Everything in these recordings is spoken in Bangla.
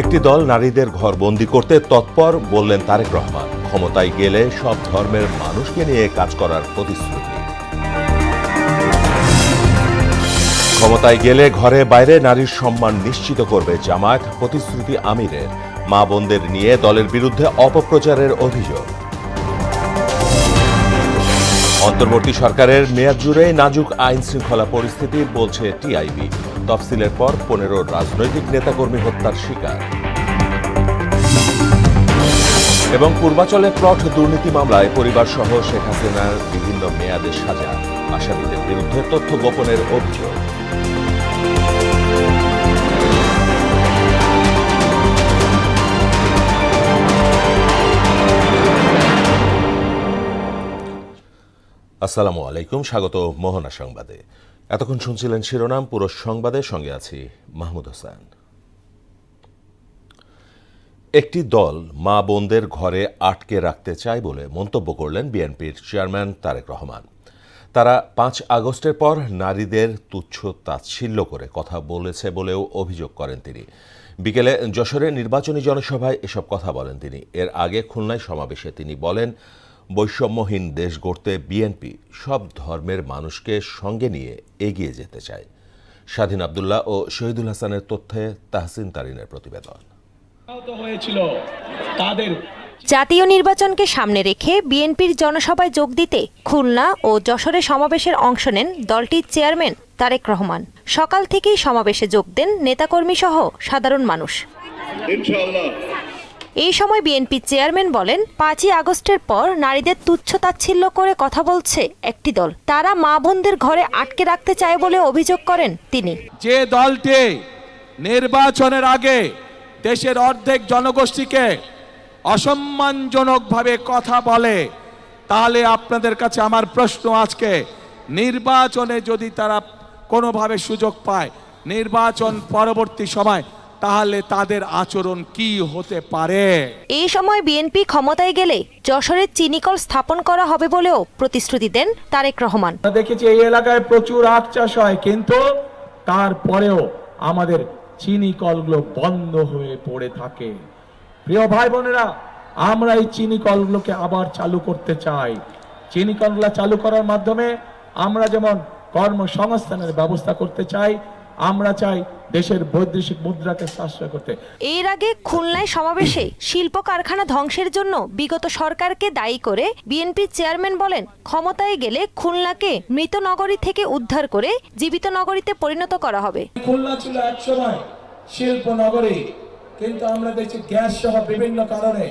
একটি দল নারীদের ঘরবন্দি করতে তৎপর, বললেন তারেক রহমান। ক্ষমতায় গেলে সব ধর্মের মানুষকে নিয়ে কাজ করার প্রতিশ্রুতি। ক্ষমতায় গেলে ঘরে বাইরে নারীর সম্মান নিশ্চিত করবে জামায়াত, প্রতিশ্রুতি আমিরের। মা বোনদের নিয়ে দলের বিরুদ্ধে অপপ্রচারের অভিযোগ। অন্তর্বর্তী সরকারের মেয়াদ জুড়ে নাজুক আইন শৃঙ্খলা পরিস্থিতি, বলছে টিআইবি। তফসিলের পর 15 রাজনৈতিক নেতাকর্মী হত্যার শিকার। এবং পূর্বাঞ্চলে প্লট দুর্নীতি মামলায় পরিবারসহ শেখ হাসিনার বিভিন্ন মেয়াদে সাজা, আসামিদের বিরুদ্ধে তথ্য গোপনের অভিযোগ। আসসালামু আলাইকুম, স্বাগত মোহনা সংবাদে। এতক্ষণ শুনছিলেন শিরোনাম, পুরো সংবাদের সঙ্গে আছি মাহমুদ হোসেন। একটি দল মা বোনদের ঘরে আটকে রাখতে চায় বলে মন্তব্য করলেন বিএনপির চেয়ারম্যান তারেক রহমান। তারা 5 আগস্টের পর নারীদের তুচ্ছ তাচ্ছিল্য করে কথা বলেছে বলেও অভিযোগ করেন তিনি। বিকেলে যশোরে নির্বাচনী জনসভায় এসব কথা বলেন তিনি। এর আগে খুলনায় সমাবেশে তিনি বলেন, বৈষম্যহীন দেশ গড়তে বিএনপি সব ধর্মের মানুষকে সঙ্গে নিয়ে এগিয়ে যেতে চায়। স্বাধীন আব্দুল্লাহ ও শহীদুল হাসানের তথ্যে তাহসিন তারিনের প্রতিবেদন। জাতীয় নির্বাচনকে সামনে রেখে বিএনপির জনসভায় যোগ দিতে খুলনা ও যশোরে সমাবেশের অংশ নেন দলটির চেয়ারম্যান তারেক রহমান। সকাল থেকেই সমাবেশে যোগ দেন নেতাকর্মী সহ সাধারণ মানুষ। এই সময় বিএনপি চেয়ারম্যান বলেন, 5ই আগস্টের পর নারীদের তুচ্ছ তাচ্ছিল্য করে কথা বলছে একটি দল। তারা মা বোনদের ঘরে আটকে রাখতে চায় বলে অভিযোগ করেন তিনি। যে দলটি নির্বাচনের আগে দেশের অর্ধেক জনগোষ্ঠীকে অসম্মানজনকভাবে কথা বলে, তাহলে আপনাদের কাছে আমার প্রশ্ন, আজকে নির্বাচনে যদি তারা কোনোভাবে সুযোগ পায় নির্বাচন পরবর্তী সময়, তাহলে তাদের আচরণ কি হতে পারে? এই সময় বিএনপি ক্ষমতায় গেলে যশোরের চিনিকল স্থাপন করা হবে বলেও প্রতিশ্রুতি দেন তারেক রহমান। দেখেছি এই এলাকায় প্রচুর আখ চাষ হয়, কিন্তু তারপরেও আমাদের চিনি কলগুলো বন্ধ হয়ে পড়ে থাকে। প্রিয় ভাই বোনেরা, আমরা এই চিনি কলগুলোকে আবার চালু করতে চাই। চিনি কলগুলো চালু করার মাধ্যমে আমরা যেমন কর্মসংস্থানের ব্যবস্থা করতে চাই, আমরা চাই দেশের বৈদেশিক মুদ্রাকে সাশ্রয় করতে। এর আগে খুলনায় সমাবেশে শিল্প কারখানা ধ্বংসের জন্য বিগত সরকারকে দায়ী করে বিএনপি চেয়ারম্যান বলেন, ক্ষমতায় গেলে খুলনাকে মৃত নগরী থেকে উদ্ধার করে জীবিত নগরীতে পরিণত করা হবে। খুলনা ছিল একসময় শিল্প নগরী, কিন্তু আমরা দেখছি গ্যাস সহ বিভিন্ন কারণে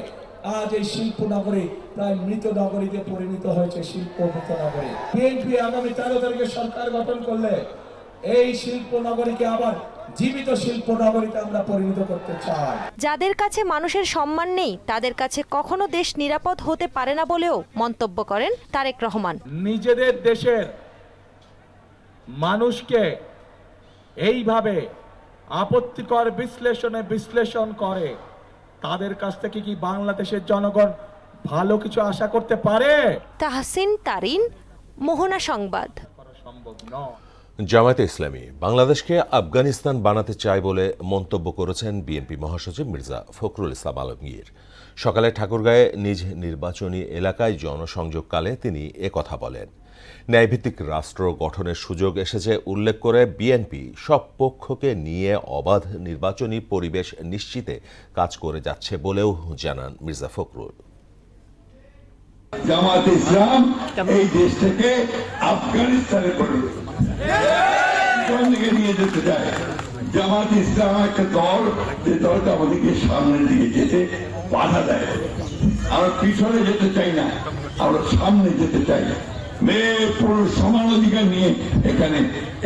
আজ এই শিল্প নগরী প্রায় মৃত নগরীতে পরিণত হয়েছে। শিল্প মৃত নগরী। বিএনপি আগামী 13 তারিখে সরকার গঠন করলে এই শিল্প নগরীকে আবার জীবিত শিল্প নগরীতে আমরা পরিণত করতে চাই। যাদের কাছে মানুষের সম্মান নেই, তাদের কাছে কখনো দেশ নিরাপদ হতে পারে না বলেও মন্তব্য করেন তারেক রহমান। নিজেদের দেশের মানুষকে এইভাবে আপত্তিকর বিশ্লেষণ করে, তাদের কাছ থেকে কি বাংলাদেশের জনগণ ভালো কিছু আশা করতে পারে? তাহসিন তারিন, মোহনা সংবাদ। সম্ভব নয়। জামায়াতে ইসলামী বাংলাদেশকে আফগানিস্তান বানাতে চায় বলে মন্তব্য করেছেন বিএনপি মহাসচিব মির্জা ফখরুল ইসলাম আলমগীর। সকালে ঠাকুরগাঁয়ে নিজ নির্বাচনী এলাকায় জনসংযোগকালে তিনি একথা বলেন। ন্যায়ভিত্তিক রাষ্ট্র গঠনের সুযোগ এসেছে উল্লেখ করে বিএনপি সব পক্ষকে নিয়ে অবাধ নির্বাচনী পরিবেশ নিশ্চিতে কাজ করে যাচ্ছে বলেও জানান মির্জা ফখরুল। জামাত ইসলাম এই দেশ থেকে আফগানিস্তানে নিয়ে যেতে চায়। জামাত ইসলাম একটা দল, যে দলটা আমাদেরকে সামনের দিকে যেতে বাধা দেয়। আমরা পিছনে যেতে চাই না, আমরা সামনে যেতে চাই। মেয়ে পুরুষ সমান অধিকার নিয়ে এখানে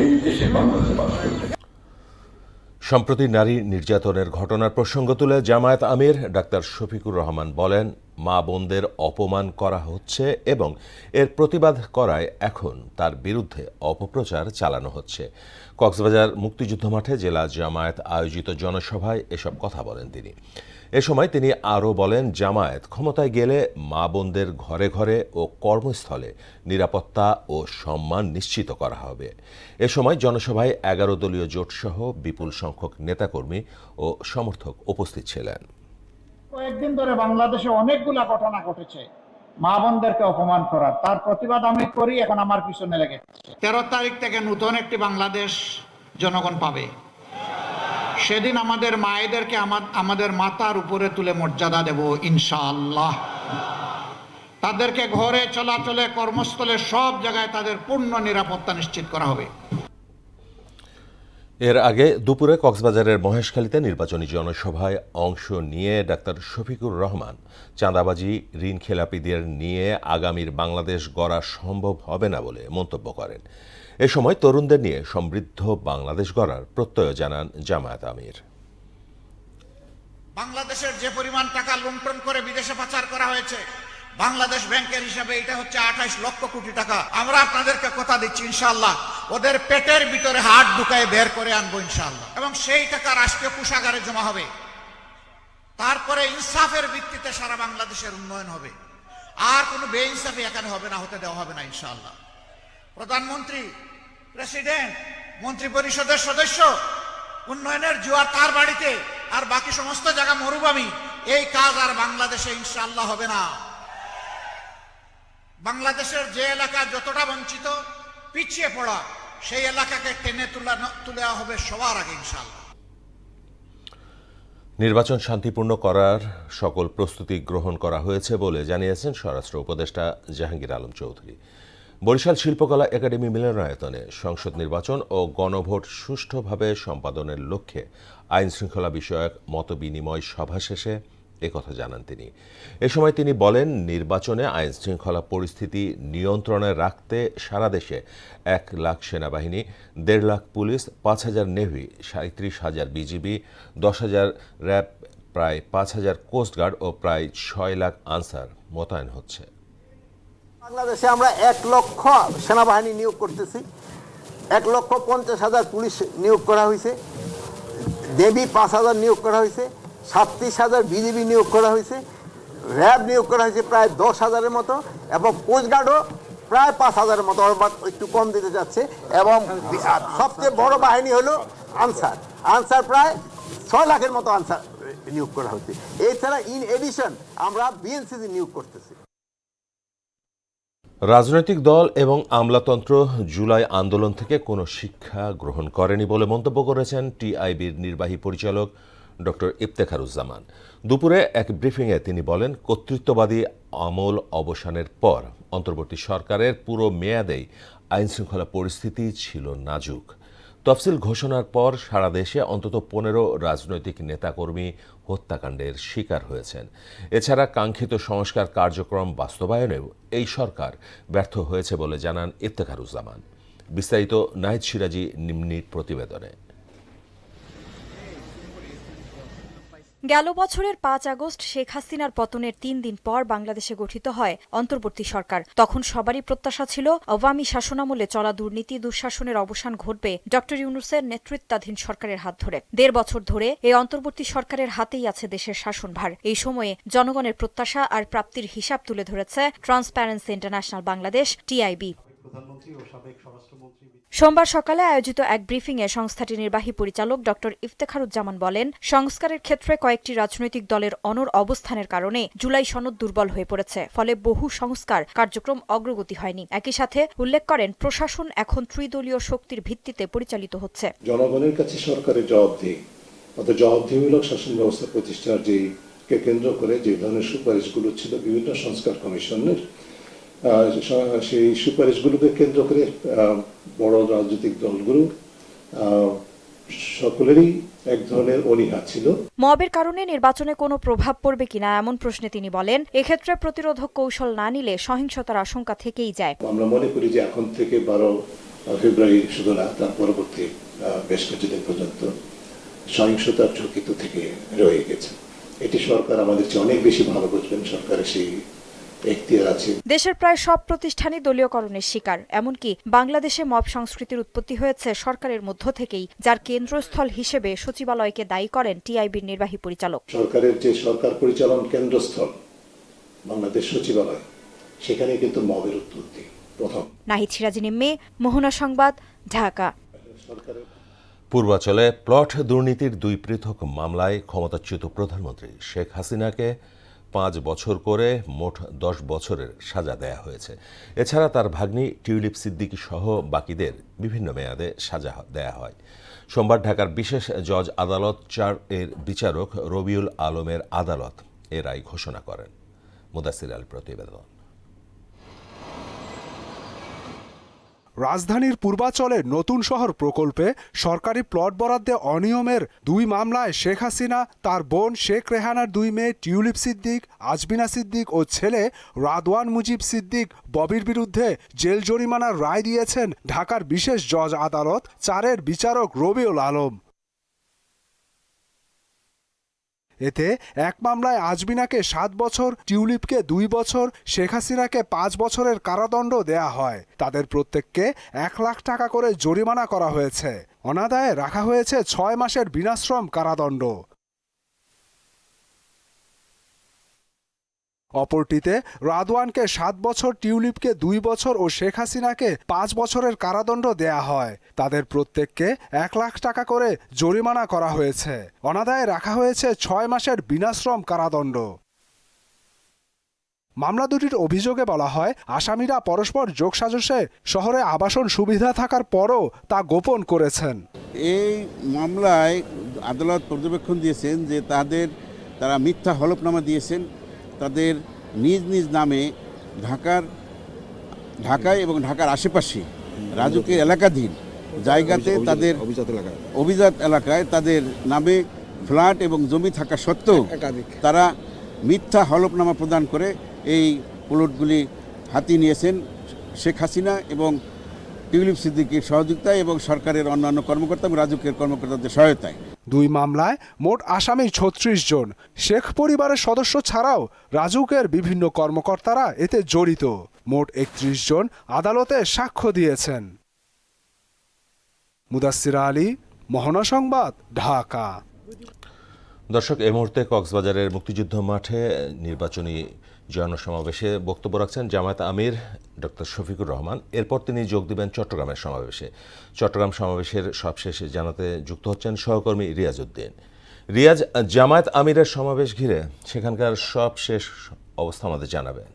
এই দেশে বাংলাদেশে বাস করতে। সম্প্রতি নারী নির্যাতনের ঘটনার প্রসঙ্গ তুলে জামায়াত আমির ডাক্তার শফিকুর রহমান বলেন, মা বোনদের অপমান করা হচ্ছে এবং এর প্রতিবাদ করায় এখন তার বিরুদ্ধে অপপ্রচার চালানো হচ্ছে। কক্সবাজার মুক্তিযুদ্ধ মাঠে জেলা জামায়াত আয়োজিত জনসভায় এসব কথা বলেন তিনি। এ সময় তিনি আরও বলেন, জামায়াত ক্ষমতায় গেলে মা বোনদের ঘরে ঘরে ও কর্মস্থলে নিরাপত্তা ও সম্মান নিশ্চিত করা হবে। এ সময় জনসভায় 11 দলীয় জোটসহ বিপুল সংখ্যক নেতাকর্মী ও সমর্থক উপস্থিত ছিলেন। কয়েকদিন ধরে বাংলাদেশে অনেকগুলা ঘটনা ঘটেছে মা বোনদেরকে অপমান করার, তার প্রতিবাদ আমি করি, এখন আমার পিছনে লেগেছে। 13 তারিখ থেকে নতুন একটি বাংলাদেশ জনগণ পাবে। সেদিন আমাদের মায়েদেরকে আমাদের মাথার উপরে তুলে মর্যাদা দেব ইনশাআল্লাহ। তাদেরকে ঘরে চলাচলে কর্মস্থলে সব জায়গায় তাদের পূর্ণ নিরাপত্তা নিশ্চিত করা হবে। এর আগে দুপুরে কক্সবাজারের মহেশখালীতে নির্বাচনী জনসভায় অংশ নিয়ে ডাক্তার শফিকুর রহমান চাঁদাবাজি, ঋণ খেলাপিদের নিয়ে আগামীর বাংলাদেশ গড়া সম্ভব হবে না বলে মন্তব্য করেন। এ সময় তরুণদের নিয়ে সমৃদ্ধ বাংলাদেশ গড়ার প্রত্যয় জানান জামায়াত আমির। বাংলাদেশের যে পরিমাণ টাকা লুণ্ঠন করে বিদেশে পাচার করা হয়েছে, বাংলাদেশ ব্যাংকের হিসাবে এটা হচ্ছে 28 লক্ষ কোটি টাকা। আমরা আপনাদেরকে কথা দিচ্ছি ইনশাআল্লাহ ওদের পেটের ভিতরে হাত ঢুকায় বের করে আনবো ইনশাআল্লাহ, এবং সেই টাকা রাষ্ট্রীয় কোষাগারে জমা হবে। তারপরে ইনসাফের ভিত্তিতে সারা বাংলাদেশের উন্নয়ন হবে। আর কোনো বেইনসাফি এখানে হবে না, হতে দেওয়া হবে না ইনশাআল্লাহ। প্রধানমন্ত্রী, প্রেসিডেন্ট, মন্ত্রী পরিষদের সদস্য, উন্নয়নের জোয়ার তার বাড়িতে, আর বাকি সমস্ত জায়গা মরুভূমি, এই কাজ আর বাংলাদেশে ইনশাআল্লাহ হবে না। বাংলাদেশের যে এলাকা যতটা বঞ্চিত, পিছিয়ে পড়া, সেই এলাকাকে টেনে তোলা হবে সবার আগে ইনশাআল্লাহ। নির্বাচন শান্তিপূর্ণ করার সকল প্রস্তুতি গ্রহণ করা হয়েছে বলে জানিয়েছেন স্বরাষ্ট্র উপদেষ্টা জাহাঙ্গীর আলম চৌধুরী। বরিশাল শিল্পকলা একাডেমি মিলনায়তনে সংসদ নির্বাচন ও গণভোট সুষ্ঠুভাবে সম্পাদনের লক্ষ্যে আইনশৃঙ্খলা বিষয়ক মতবিনিময় সভা শেষে একথা জানান তিনি। এ সময় তিনি বলেন, নির্বাচনে আইনশৃঙ্খলা পরিস্থিতি নিয়ন্ত্রণে রাখতে সারা দেশে 1 লাখ সেনাবাহিনী, 1.5 lakh police, 5,000 navy, 37,000 BGB, 10,000 RAB, প্রায় 5,000 কোস্টগার্ড ও প্রায় 6 লাখ আনসার মোতায়েন হচ্ছে। বাংলাদেশে আমরা 1 লক্ষ সেনাবাহিনী নিয়োগ করতেছি, 1,50,000 পুলিশ নিয়োগ করা হয়েছে, দেবী 5,000 নিয়োগ করা হয়েছে, 37,000 বিজিবি নিয়োগ করা হয়েছে, র্যাব নিয়োগ করা হয়েছে প্রায় 10,000-এর মতো, এবং কোস্টগার্ডও প্রায় 5,000-এর মতো, একটু কম দিতে যাচ্ছে। এবং সবচেয়ে বড় বাহিনী হলো আনসার প্রায় 6 লাখের মতো আনসার নিয়োগ করা হচ্ছে। এছাড়া ইন এডিশন আমরা বিএনসিসি নিয়োগ করতেছি। রাজনৈতিক দল এবং আমলাতন্ত্র জুলাই আন্দোলন থেকে কোনো শিক্ষা গ্রহণ করেনি বলে মন্তব্য করেছেন টিআইবির নির্বাহী পরিচালক ডক্টর ইফতেখারুজ্জামান। দুপুরে এক ব্রিফিংয়ে তিনি বলেন, কর্তৃত্ববাদী আমল অবসানের পর অন্তর্বর্তী সরকারের পুরো মেয়াদেই আইনশৃঙ্খলা পরিস্থিতি ছিল নাজুক। তফসিল ঘোষণার পর সারা দেশে অন্তত 15 রাজনৈতিক নেতাকর্মী হত্যাকাণ্ডের শিকার হয়েছেন। এছাড়া কাঙ্ক্ষিত সংস্কার কার্যক্রম বাস্তবায়নেও এই সরকার ব্যর্থ হয়েছে বলে জানান ইফতেখারুজ্জামান। বিস্তারিত নাহিদ সিরাজি নিম্নির প্রতিবেদনে। গেল বছরের 5 আগস্ট শেখ হাসিনার পতনের 3 দিন পর বাংলাদেশে গঠিত হয় অন্তর্বর্তী সরকার। তখন সবারই প্রত্যাশা ছিল আওয়ামী শাসনামলে চলা দুর্নীতি দুঃশাসনের অবসান ঘটবে ডক্টর ইউনূসের নেতৃত্বাধীন সরকারের হাত ধরে। 1.5 বছর ধরে এই অন্তর্বর্তী সরকারের হাতেই আছে দেশের শাসনভার। এই সময়ে জনগণের প্রত্যাশা আর প্রাপ্তির হিসাব তুলে ধরেছে ট্রান্সপারেন্সি ইন্টারন্যাশনাল বাংলাদেশ টিআইবি। সোমবার সকালে আয়োজিত এক ব্রিফিংয়ে সংস্থাটির নির্বাহী পরিচালক ডক্টর ইফতেখারুজ্জামান বলেন, সংস্কারের ক্ষেত্রে কয়েকটি রাজনৈতিক দলের অনড় অবস্থানের কারণে জুলাই সনদ দুর্বল হয়ে পড়েছে, ফলে বহু সংস্কার কার্যক্রম অগ্রগতি হয়নি। একই সাথে উল্লেখ করেন, প্রশাসন এখন ত্রিদলীয় শক্তির ভিত্তিতে পরিচালিত হচ্ছে। জনগণের কাছে সরকারের জবাবদিহি, অর্থাৎ জবাবদিহিমূলক শাসন ব্যবস্থা প্রতিষ্ঠার কে কেন্দ্র করে যে ধরনের সুপারিশগুলো ছিল বিভিন্ন সংস্কার কমিশনের, সেই সুপারিশগুলোকে কেন্দ্র করে বড় রাজনৈতিক দলগুলো সকলেরই এক ধরনের অনীহা ছিল। মবের কারণে নির্বাচনে কোনো প্রভাব পড়বে কিনা এমন প্রশ্নে তিনি বলেন, এক্ষেত্রে প্রতিরোধক কৌশল না নিলে সহিংসতার আশঙ্কা থেকেই যায়। আমরা মনে করি যে এখন থেকে 12 ফেব্রুয়ারি শুধু না, তার পরবর্তী বেশ কিছুদিন পর্যন্ত সহিংসতার ঝুঁকি তো থেকে রয়ে গেছে। এটি সরকার আমাদের চেয়ে অনেক বেশি ভালো বুঝবেন, সরকারের সেই এখতিয়ার আছে। দেশের প্রায় সব প্রতিষ্ঠানই দলীয়করণের শিকার, এমনকি বাংলাদেশে মব সংস্কৃতির উৎপত্তি হয়েছে সরকারের মধ্য থেকেই, যার কেন্দ্রস্থল হিসেবে সচিবালয়কে দায়ী করেন টিআইবির নির্বাহী পরিচালক। সরকারের যে সরকার পরিচালন কেন্দ্রস্থল বাংলাদেশ সচিবালয়, সেখানে কিন্তু মবের উৎপত্তি প্রথম। নাহিদ সিরাজি নিম্মে, মোহনা সংবাদ, ঢাকা। সরকারের পূর্বাঞ্চলে প্লট দুর্নীতির 2 পৃথক মামলায় ক্ষমতাচ্যুত প্রধানমন্ত্রী শেখ হাসিনাকে 5 বছর করে মোট 10 বছরের সাজা দেয়া হয়েছে। এছাড়া তার ভাগ্নি টিউলিপ সিদ্দিকী সহ বাকিদের বিভিন্ন মেয়াদে সাজা দেয়া হয়। সোমবার ঢাকার বিশেষ জজ আদালত 4 এর বিচারক রবিউল আলমের আদালত এ রায় ঘোষণা করেন। মুদাসির আল প্রতিবেদন। রাজধানীর পূর্বাঞ্চলে নতুন শহর প্রকল্পে সরকারি প্লট বরাদ্দে অনিয়মের 2 মামলায় শেখ হাসিনা, তার বোন শেখ রেহানার 2 মেয়ে টিউলিপ সিদ্দিক, আজমিনা সিদ্দিক ও ছেলে রাদওয়ান মুজিব সিদ্দিক ববির বিরুদ্ধে জেল জরিমানার রায় দিয়েছেন ঢাকার বিশেষ জজ আদালত 4 এর বিচারক রবিউল আলম। এতে এক মামলায় আজমিনাকে 7 বছর, টিউলিপকে 2 বছর, শেখ হাসিনাকে 5 বছরের কারাদণ্ড দেয়া হয়। তাদের প্রত্যেককে 1 লাখ টাকা করে জরিমানা করা হয়েছে। অনাদায়ে রাখা হয়েছে 6 মাসের বিনাশ্রম কারাদণ্ড। অপরটিতে রাদওয়ানকে 7 বছর, টিউলিপকে 2 বছর ও শেখ হাসিনাকে 5 বছরের কারাদণ্ড দেয়া হয়। তাদের প্রত্যেককে 1 লাখ টাকা করে জরিমানা করা হয়েছে। অনাদায়ে রাখা হয়েছে 6 মাসের বিনাশ্রম কারাদণ্ড। মামলা দুটির অভিযোগে বলা হয়, আসামিরা পরস্পর যোগসাজশে শহরে আবাসন সুবিধা থাকার পরও তা গোপন করেছেন। এই মামলায় আদালত পর্যবেক্ষণ দিয়েছেন যে তারা মিথ্যা হলফনামা দিয়েছেন। তাদের নিজ নিজ নামে ঢাকায় এবং ঢাকার আশেপাশে রাজুকের এলাকাধীন জায়গাতে তাদের অভিজাত এলাকায় তাদের নামে ফ্ল্যাট এবং জমি থাকা সত্ত্বেও তারা মিথ্যা হলফনামা প্রদান করে এই প্লটগুলি হাতিয়ে নিয়েছেন শেখ হাসিনা এবং টিউলিপ সিদ্দিকীর সহযোগিতায় এবং সরকারের অন্যান্য কর্মকর্তা এবং রাজুকের কর্মকর্তাদের সহায়তায়। 2 মামলায় মোট আসামি 36 জন। শেখ পরিবারের সদস্য ছাড়াও রাজুকের বিভিন্ন কর্মকর্তারা এতে জড়িত। মোট 31 জন আদালতে সাক্ষ্য দিয়েছেন। মুদাসসির আলী, মোহনা সংবাদ, ঢাকা। দর্শক, এই মুহূর্তে কক্সবাজারের মুক্তিযুদ্ধ মাঠে নির্বাচনী জনসমাবেশে বক্তব্য রাখছেন জামায়াত আমির ডক্টর শফিকুর রহমান। এরপর তিনি যোগ দেবেন চট্টগ্রামের সমাবেশে। চট্টগ্রাম সমাবেশের সবশেষ জানাতে যুক্ত হচ্ছেন সহকর্মী রিয়াজ উদ্দিন। রিয়াজ, জামায়াত আমিরের সমাবেশ ঘিরে সেখানকার সবশেষ অবস্থা আমাদের জানাবেন।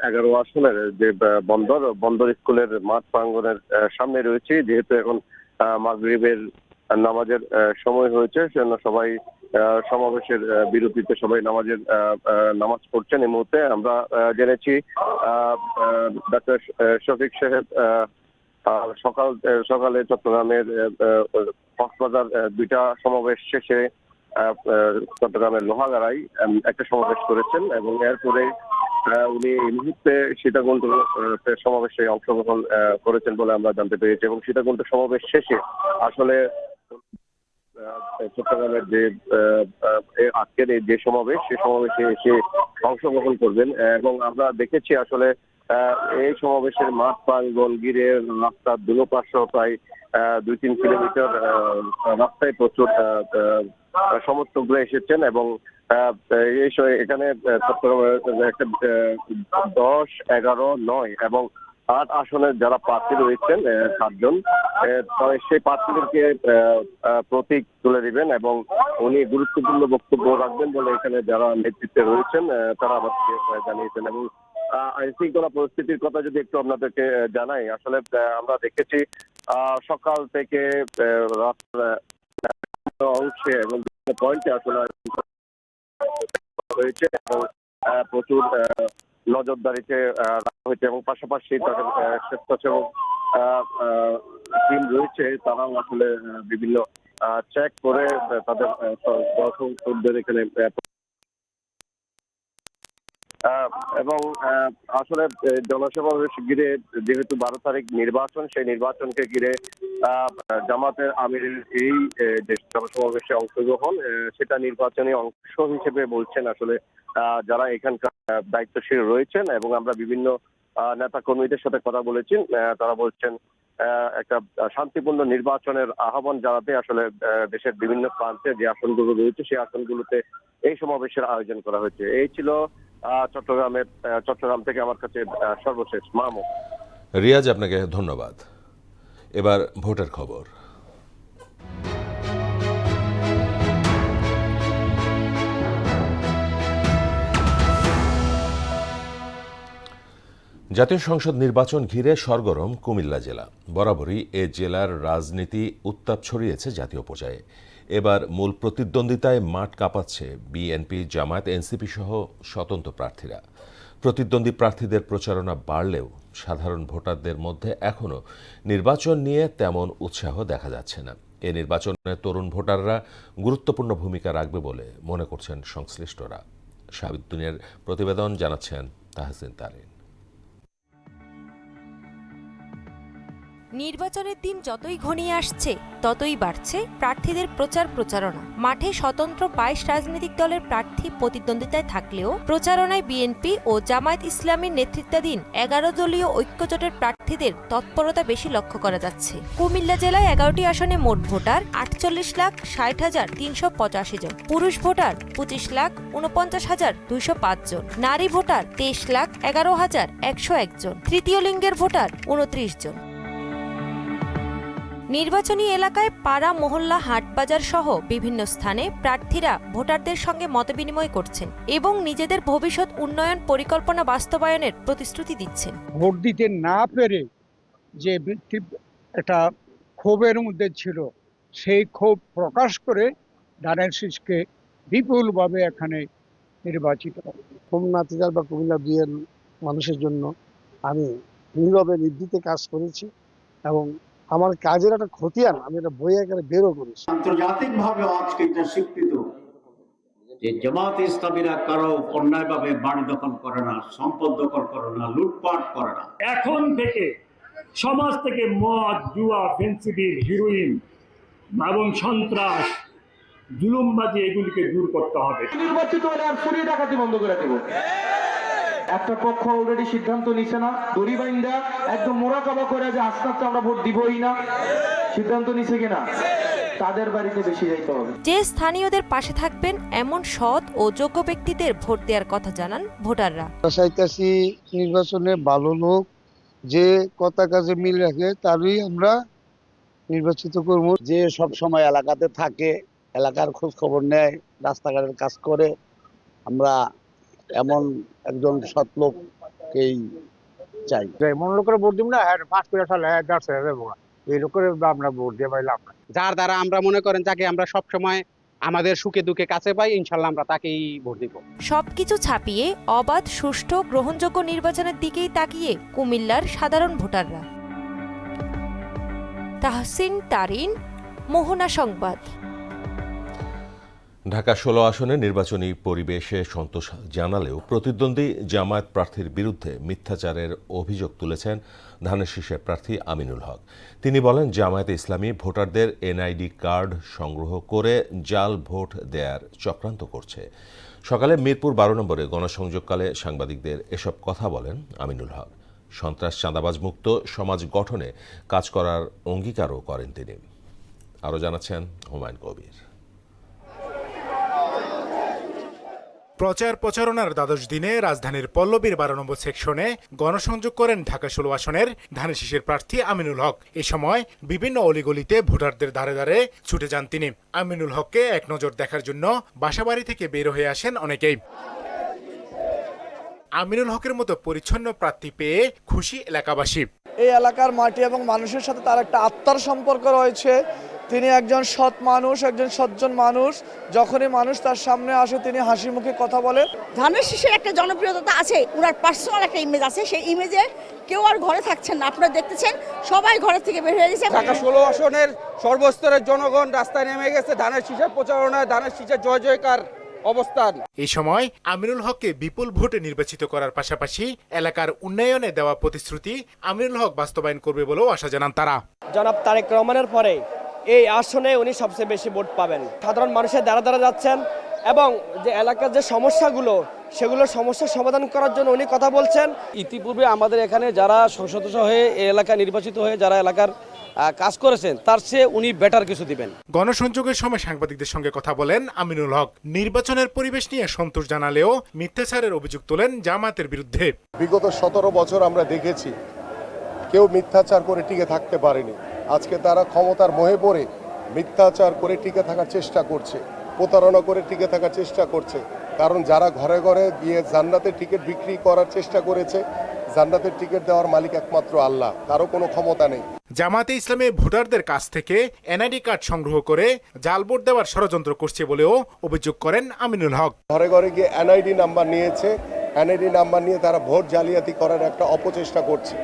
11 আসনের যে বন্দর স্কুলের মাঠ প্রাঙ্গণের সামনে রয়েছে। যেহেতু এখন মাগরিবের নামাজের সময় হয়েছে, সেজন্য সবাই সমাবেশের বিরতিতে সবাই নামাজ পড়ছেন। এই মুহূর্তে আমরা জেনেছি ডক্টর শফিক সাহেব সকালে চট্টগ্রামের কক্সবাজার 2টা সমাবেশ শেষে চট্টগ্রামের লোহাগাড়ায় একটা সমাবেশ করেছেন এবং এরপরে উনি এই মুহূর্তে সীতাকুণ্ড সমাবেশে অংশগ্রহণ করেছেন বলে আমরা জানতে পেরেছি এবং সীতাকুণ্ড সমাবেশ শেষে আসলে চট্টগ্রামের যে আজকের যে সমাবেশ, সেই সমাবেশে এসে অংশগ্রহণ করবেন এবং আমরা দেখেছি আসলে এই সমাবেশের মাঠ প্রাঙ্গণ ঘিরে রাস্তার দুপাশ সহ প্রায় 2-3 কিলোমিটার রাস্তায় প্রচুর সমর্থকরা এসেছেন এবং এখানে একটা 10, 11, 9 এবং 8 আসনের যারা প্রার্থী রয়েছেন 7 জন, সেই প্রার্থীদেরকে প্রতীক তুলে দিবেন এবং উনি গুরুত্বপূর্ণ বক্তব্য রাখবেন বলে এখানে যারা নেতৃত্বে রয়েছেন তারা আমাদেরকে জানিয়েছেন। এবং আইন শৃঙ্খলা পরিস্থিতির কথা যদি একটু আপনাদেরকে জানাই, আসলে আমরা দেখেছি সকাল থেকে অংশে এবং পয়েন্টে আসলে হয়েছে এবং প্রচুর নজরদারিতে রাখা হয়েছে এবং পাশাপাশি তাদের স্বেচ্ছাসেবক টিম রয়েছে, তারাও আসলে বিভিন্ন চেক করে তাদের দর্শকদের এখানে এবং আসলে জনসমাবেশ ঘিরে যেহেতু 12 তারিখ নির্বাচন, সেই নির্বাচনকে ঘিরে জামাতের আমিরের এই যে জনসমাবেশে অংশগ্রহণ, সেটা নির্বাচনী অংশ হিসেবে বলছেন আসলে যারা এখানকার দায়িত্বশীল রয়েছেন। এবং আমরা বিভিন্ন নেতা কর্মীদের সাথে কথা বলেছি, তারা বলছেন একটা শান্তিপূর্ণ নির্বাচনের আহ্বান জানাতে আসলে দেশের বিভিন্ন প্রান্তে যে আসনগুলো রয়েছে সেই আসনগুলোতে এই সমাবেশের আয়োজন করা হয়েছে। এই ছিল চট্টগ্রাম থেকে আমার কাছে সর্বশেষ মাহমুদ। রিয়াজ, আপনাকে ধন্যবাদ। এবার ভোটের খবর। জাতীয় সংসদ নির্বাচন ঘিরে সরগরম কুমিল্লা জেলা। বরাবরই এ জেলার রাজনীতি উত্তাপ ছড়িয়েছে জাতীয় পর্যায়ে। এবার মূল প্রতিদ্বন্দ্বিতায় মাঠ কাঁপাচ্ছে বিএনপি, জামায়াত, এনসিপি সহ স্বতন্ত্র প্রার্থীরা। প্রতিদ্বন্দ্বী প্রার্থীদের প্রচারণা বাড়লেও সাধারণ ভোটারদের মধ্যে এখনও নির্বাচন নিয়ে তেমন উৎসাহ দেখা যাচ্ছে না। এ নির্বাচনে তরুণ ভোটাররা গুরুত্বপূর্ণ ভূমিকা রাখবে বলে মনে করছেন সংশ্লিষ্টরা। শাহাবুদ্দিনের প্রতিবেদন, জানাচ্ছেন তাহসিন তারিন। নির্বাচনের দিন যতই ঘনিয়ে আসছে ততই বাড়ছে প্রার্থীদের প্রচারণা। মাঠে স্বতন্ত্র 22 রাজনৈতিক দলের প্রার্থী প্রতিদ্বন্দ্বিতায় থাকলেও প্রচারণায় বিএনপি ও জামায়াত ইসলামীর নেতৃত্বাধীন 11 দলীয় ঐক্যজোটের প্রার্থীদের তৎপরতা বেশি লক্ষ্য করা যাচ্ছে। কুমিল্লা জেলায় 11টি আসনে মোট ভোটার 48,60,385 জন, পুরুষ ভোটার 25,49,205 জন, নারী ভোটার 23,11,101 জন, তৃতীয় লিঙ্গের ভোটার 29 জন। নির্বাচনী এলাকায় পাড়া, মহল্লা, হাটবাজার সহ বিভিন্ন স্থানে প্রার্থীরা ভোটারদের সঙ্গে মতবিনিময় করছেন এবং নিজেদের ভবিষ্যৎ উন্নয়ন পরিকল্পনা বাস্তবায়নের প্রতিশ্রুতি দিচ্ছেন। ভোট দিতে না পেরে যে একটা ক্ষোভের মধ্যে ছিল, সেই ক্ষোভ প্রকাশ করে ধানের শীষকে বিপুলভাবে এখানে নির্বাচিত। খুলনা তিতার বা কুমিল্লা দুইয়ের মানুষের জন্য আমি নীরবে নির্ভীতে কাজ করেছি এবং আমার কাজের একটা খতিয়ান আমি একটা বই আকারে বেরো করেছি। আন্তর্জাতিকভাবে আজকে এটা স্বীকৃত যে জামাত ইসলামীরা কারো অন্যায়ভাবে বাড়ি দখল করে না, সম্পদ দখল করে না, লুটপাট করে না। এখন থেকে সমাজ থেকে মদ, জুয়া, ফেন্সিডিল, হিরোইন এবং সন্ত্রাস, জুলুমবাজি এগুলিকে দূর করতে হবে। নির্বাচিত হলে আর চুরি ডাকাতি বন্ধ করে দেব। একটা পক্ষ অলরেডি সিদ্ধান্ত নিছে না, দড়ি বাইন্দা একদম মোরাকাবা করে যে আস্তে আস্তে আমরা ভোট দিবই না, সিদ্ধান্ত নিছে কিনা, তাদের বাড়িতে বেশি যাইতে হবে। যে স্থানীয়দের পাশে থাকবেন এমন সৎ ও যোগ্য ব্যক্তিদের ভোট দেওয়ার কথা জানান ভোটাররা। চাইতাছি নির্বাচনে ভালো লোক যে কথা কাজে মিল রাখে তারই আমরা নির্বাচিত করব। যে সব সময় এলাকাতে থাকে, এলাকার খোঁজ খবর নেয়, রাস্তাঘাটের কাজ করে, আমরা এমন একজন সৎ লোককেই চাই। এমন লোকের ভোট দিব না, পাঁচ করে সালে এই লোকের আমরা ভোট দিয়ে পাইলাম না। যার দ্বারা আমরা মনে করেন যাকে আমরা সব সময় আমাদের সুখে দুঃখে কাছে পাই, ইনশাল্লাহ আমরা তাকেই ভোট দিব। সবকিছু ছাপিয়ে অবাধ, সুষ্ঠু, গ্রহণযোগ্য নির্বাচনের দিকেই তাকিয়ে কুমিল্লার সাধারণ ভোটাররা। তাহসিন তারিন, মোহনা সংবাদ। ঢাকা 16 আসনে নির্বাচনী পরিবেশে সন্তোষ জানালেও প্রতিদ্বন্দ্বী জামায়াত প্রার্থীর বিরুদ্ধে মিথ্যাচারের অভিযোগ তুলেছেন ধানের শীষের প্রার্থী আমিনুল হক। তিনি বলেন, জামায়াতে ইসলামী ভোটারদের এনআইডি কার্ড সংগ্রহ করে জাল ভোট দেয়ার চক্রান্ত করছে। সকালে মিরপুর 12 নম্বরে গণসংযোগকালে সাংবাদিকদের এসব কথা বলেন আমিনুল হক। সন্ত্রাস, চাঁদাবাজ মুক্ত সমাজ গঠনে কাজ করার অঙ্গীকারও করেন তিনি। আরও জানাচ্ছেন হুমায়ুন কবির। প্রচারণার দ্বাদশ দিনে রাজধানীর পল্লবীর 12 নম্বর সেকশনে গণসংযোগ করেন ঢাকা 16 আসনের ধানের শীষের প্রার্থী আমিনুল হক। এ সময় বিভিন্ন অলিগলিতে ভোটারদের ধারে ধারে ছুটে যান তিনি। আমিনুল হককে এক নজর দেখার জন্য বাসাবাড়ি থেকে বের হয়ে আসেন অনেকেই। আমিনুল হকের মতো পরিচ্ছন্ন প্রার্থী পেয়ে খুশি এলাকাবাসী। এই এলাকার মাটি এবং মানুষের সাথে তার একটা আত্মার সম্পর্ক রয়েছে। তিনি একজন সৎ মানুষ, একজন সজ্জন মানুষ। যখনই মানুষ তার সামনে আসে তিনি হাসি মুখে কথা বলে। ধানের শীষের একটা জনপ্রিয়তা আছে, ওনার পার্সোনাল একটা ইমেজ আছে, সেই ইমেজে কেউ আর ঘরে থাকছেন না। আপনারা দেখতেছেন সবাই ঘরের থেকে বের হয়ে গেছে। ঢাকা 16 আসনের সর্বস্তরের জনগণ রাস্তায় নেমে গেছে ধানের শীষের প্রচারণায়, ধানের শীষের জয় জয়কার অবস্থান। এই সময় আমিনুল হককে বিপুল ভোটে নির্বাচিত করার পাশাপাশি এলাকার উন্নয়নে দেওয়া প্রতিশ্রুতি আমিনুল হক বাস্তবায়ন করবে বলেও আশা জানান তারা। জনাব তারেক রহমানের পরে এই আসনে উনি সবচেয়ে বেশি ভোট পাবেন। সাধারণ মানুষের দ্বারা যাচ্ছেন এবং যে এলাকার যে সমস্যাগুলো সেগুলোর সমস্যার সমাধান করার জন্য উনি কথা বলছেন। ইতিপূর্বে আমাদের এখানে যারা সংসদ সদস্য হয়ে এই এলাকায় নির্বাচিত হয়ে যারা এলাকার কাজ করেছেন তার চেয়ে উনি বেটার কিছু দিবেন। গণসংযোগের সময় সাংবাদিকদের সঙ্গে কথা বলেন আমিনুল হক। নির্বাচনের পরিবেশ নিয়ে সন্তোষ জানালেও মিথ্যাচারের অভিযোগ তোলেন জামায়াতের বিরুদ্ধে। বিগত 17 বছর আমরা দেখেছি কেউ মিথ্যাচার করে টিকে থাকতে পারেনি। আজকে তারা ক্ষমতার মোহে পড়ে মিথ্যাচার করে টিকে থাকার চেষ্টা করছে, প্রতারণা করে টিকে থাকার চেষ্টা করছে। কারণ যারা ঘরে ঘরে গিয়ে জান্নাতের টিকিট বিক্রি করার চেষ্টা করেছে, জান্নাতের টিকিট দেওয়ার মালিক একমাত্র আল্লাহ, কারো কোনো ক্ষমতা নেই। জামায়াতে ইসলামী ভোটারদের কাছ থেকে এনআইডি কার্ড সংগ্রহ করে জাল ভোট দেওয়ার ষড়যন্ত্র করছে বলেও অভিযোগ করেন আমিনুল হক। ঘরে ঘরে গিয়ে এনআইডি নাম্বার নিয়েছে, এনআইডি নাম্বার নিয়ে তারা ভোট জালিয়াতি করার একটা অপচেষ্টা করছে।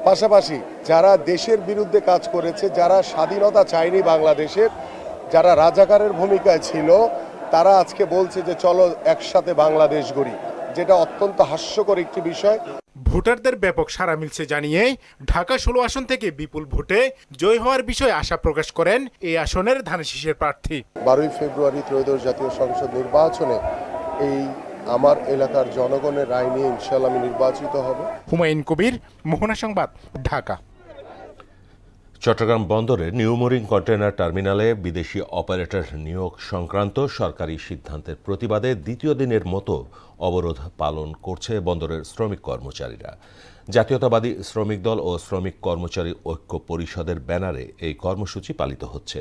পাশাপাশি যারা দেশের বিরুদ্ধে কাজ করেছে, যারা স্বাধীনতা চায়নি বাংলাদেশের, যারা রাজাকারের ভূমিকায় ছিল, তারা আজকে বলছে যে চলো একসাথে বাংলাদেশ গড়ি, যেটা অত্যন্ত হাস্যকর একটি বিষয়। ভোটারদের ব্যাপক সাড়া মিলছে জানিয়ে ঢাকা 16 আসন থেকে বিপুল ভোটে জয় হওয়ার বিষয়ে আশা প্রকাশ করেন এই আসনের ধানেশীষের প্রার্থী। 12 ফেব্রুয়ারি ত্রয়োদশ জাতীয় সংসদ নির্বাচনে এই আমার এলাকার জনগণের রায় নিয়ে ইনশাআল্লাহ আমি নির্বাচিত হব। হুমায়ুন কবির, মোহনা সংবাদ, ঢাকা। চট্টগ্রাম বন্দরের নিউ মোরিং কন্টেইনার টার্মিনালে বিদেশি অপারেটর নিয়োগ সংক্রান্ত সরকারি সিদ্ধান্তের প্রতিবাদে দ্বিতীয় দিনের মতো অবরোধ পালন করছে বন্দরের শ্রমিক কর্মচারীরা। জাতীয়তাবাদী শ্রমিক দল ও শ্রমিক কর্মচারী ঐক্য পরিষদের ব্যানারে এই কর্মসূচি পালিত হচ্ছে।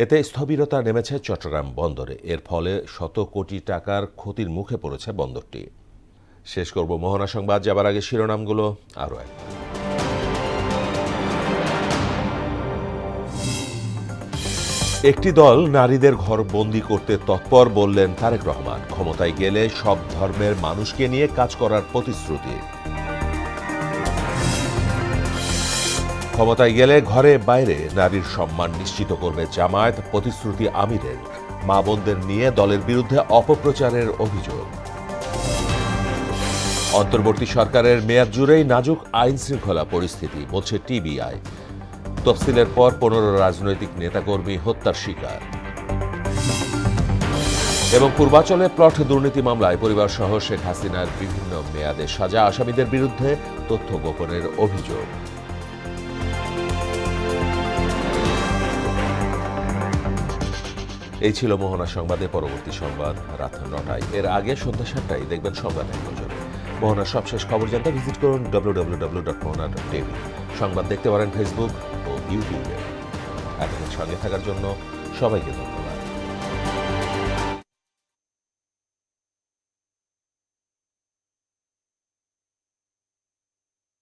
এতে স্থবিরতা নেমেছে চট্টগ্রাম বন্দরে। এর ফলে শত কোটি টাকার ক্ষতির মুখে পড়েছে বন্দরটি। শেষ করব মোহনা সংবাদ, যাবার আগে শিরোনামগুলো আরও এক। একটি দল নারীদের ঘর বন্দি করতে তৎপর, বললেন তারেক রহমান। ক্ষমতায় গেলে সব ধর্মের মানুষকে নিয়ে কাজ করার প্রতিশ্রুতি। ক্ষমতায় গেলে ঘরে বাইরে নারীর সম্মান নিশ্চিত করবে জামায়াত, প্রতিশ্রুতি আমিরের। মা বোনদের নিয়ে দলের বিরুদ্ধে অপপ্রচারের অভিযোগ। অন্তর্বর্তী সরকারের মেয়াদ জুড়েই নাজুক আইন শৃঙ্খলা পরিস্থিতি, বলছে টিবিআই। তফসিলের পর 15 রাজনৈতিক নেতাকর্মী হত্যার শিকার। এবং পূর্বাঞ্চলে প্লট দুর্নীতি মামলায় পরিবার সহ শেখ হাসিনার বিভিন্ন মেয়াদে সাজা আসামিদের বিরুদ্ধে তথ্য গোপনের অভিযোগ। এই ছিল মোহনা সংবাদে। পরবর্তী সংবাদ রাত 9টায়। এর আগে সন্ধ্যা 7টায় দেখবেন সংবাদ নজরে। মোহনার সবশেষ খবর জানতে ভিজিট করুন www.mohana.tv। সংবাদ দেখতে পারেন ফেসবুক ও ইউটিউবে। এতক্ষণ সঙ্গে থাকার জন্য সবাইকে ধন্যবাদ।